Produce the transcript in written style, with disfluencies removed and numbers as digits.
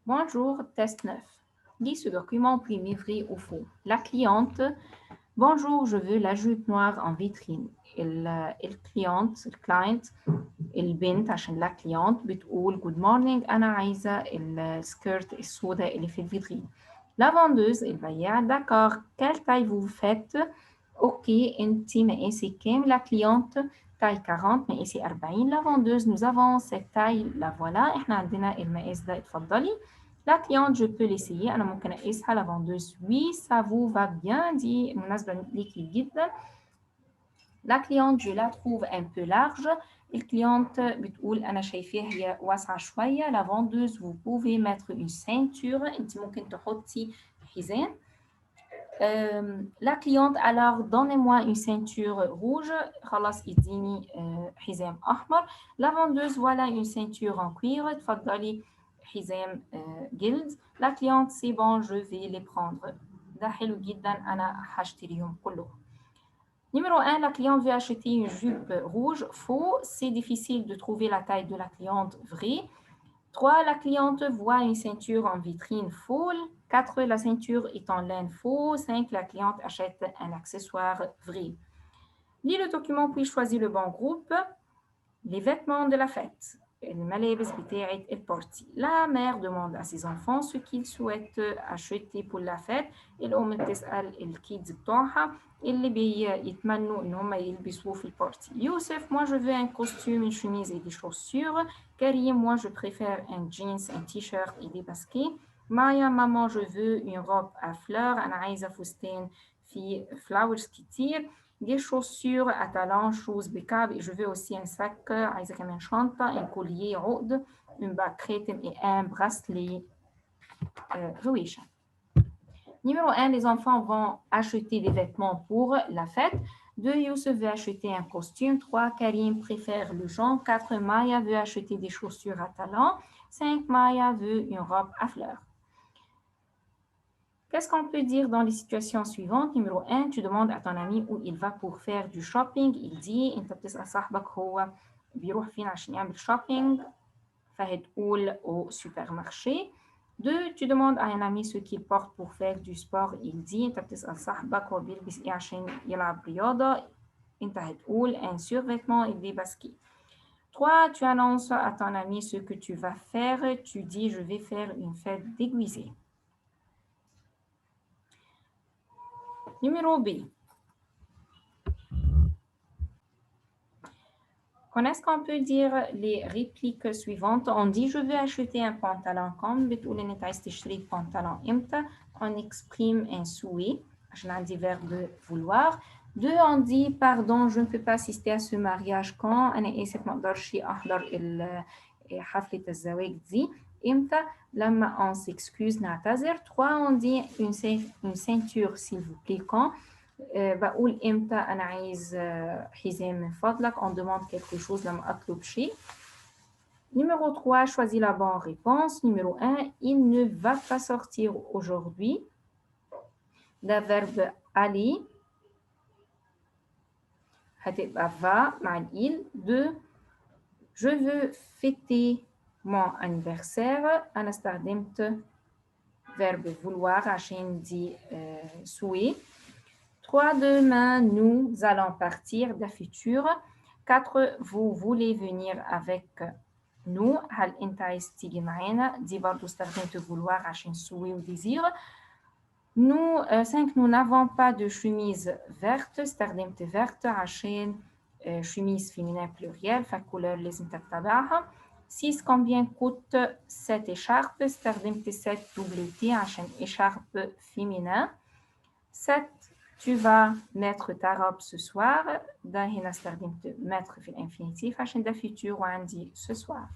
Bonjour, test 9. Lis ce document puis m'évris au faux. La cliente. Bonjour, je veux la jupe noire en vitrine. الكلاينت البنت عشان لا كليونت بتقول good morning أنا عايزة السكيرت السوداء اللي في الفيترين. La vendeuse البياع d'accord quelle taille vous faites؟ اوكي انتي مقاسي كام؟ La cliente taille 40 مقاسي 40. La vendeuse nous avons cette taille la voilà احنا عندنا المقاس ده اتفضلي. La cliente je peux l'essayer أنا ممكن أقيسها. La vendeuse oui ça vous va bien دي مناسبة ليكي جدا. La cliente je la trouve un peu large. الكليونت بتقول أنا شايفاها هي واسعة شوية. La vendeuse vous pouvez mettre une ceinture أنت ممكن تحطي حزام. La cliente alors donnez-moi une ceinture rouge. خلاص اديني حزام أحمر. La vendeuse voilà une ceinture en cuir. تفضلي حزام جلد. La cliente c'est bon je vais les prendre. ده حلو جدا أنا هشتريهم كلهم. Numéro 1, la cliente veut acheter une jupe rouge. Faux, c'est difficile de trouver la taille de la cliente. Vrai. 3, la cliente voit une ceinture en vitrine. Faux. 4, la ceinture est en laine. Faux. 5, la cliente achète un accessoire. Vrai. Lis le document puis choisis le bon groupe. Les vêtements de la fête. الملابس بتاعت البارتي. La mère demande à ses enfants ce qu'ils souhaitent acheter pour la fête. الأم بتسأل الكيدز بتوعها اللي بيتمنوا إن هم يلبسوه في البارتي. يوسف moi je veux un costume, une chemise et des chaussures. Karim moi je préfère un jeans, un t-shirt et des baskets. Maya maman je veux une robe à fleurs. أنا عايزة فستان في flowers كتير. Des chaussures à talons, shoes بكعب. Et je veux aussi un sac, عايزة كمان شنطة, un collier عقد, une bague خاتم et un bracelet رويشة. Numéro 1, les enfants vont acheter des vêtements pour la fête. 2, Youssef veut acheter un costume. 3, Karim préfère le jaune. 4, Maya veut acheter des chaussures à talons. 5, Maya veut une robe à fleurs. Qu'est-ce qu'on peut dire dans les situations suivantes? Numéro 1, tu demandes à ton ami où il va pour faire du shopping. Il dit, انت بتسأل صاحبك هو بيروح فين عشان يعمل shopping. فهتقول au supermarché. 2, tu demandes à un ami ce qu'il porte pour faire du sport. Il dit, انت بتسأل صاحبك هو بيلبس ايه عشان يلعب رياضة. انت هتقول un survêtement et des baskets. 3, tu annonces à ton ami ce que tu vas faire. Tu dis, je vais faire une fête déguisée. Numéro B. Est-ce qu'on peut dire les répliques suivantes? On dit je veux acheter un pantalon comme بتقول ان انت عايز تشتري pantalon امتى? On exprime un souhait عشان عندي verbe vouloir. 2, on dit pardon je ne peux pas assister à ce mariage quand انا اسف ما اقدرش احضر حفلة الزواج دي. امتى؟ لما on s'excuse نعتذر. 3, on dit une ceinture s'il vous plaît quand بقول امتى انا عايز حزام من فضلك. on demande quelque chose لما اطلب شيء. Numéro 3, choisis la bonne réponse. Numéro 1, il ne va pas sortir aujourd'hui. ده verbe aller هتبقى va مع il. 2, je veux fêter mon anniversaire. أنا استخدمت verbe vouloir عشان دي souhait. 3, demain, nous allons partir de futur. 4, vous voulez venir avec nous. هل أنت عايز تيجي معانا؟ دي برضو استخدمت vouloir عشان souhait و désir. Nous, 5, nous n'avons pas de chemise verte. استخدمت verte عشان chemise féminin pluriel فالكولر لازم تتبعها. 6, combien coûte cette écharpe؟ استخدمت 7 double T عشان écharpe féminin. 7, tu vas mettre ta robe ce soir. ده هنا استخدمت mettre في الانفينيتيف عشان ده futur وعندي ce soir.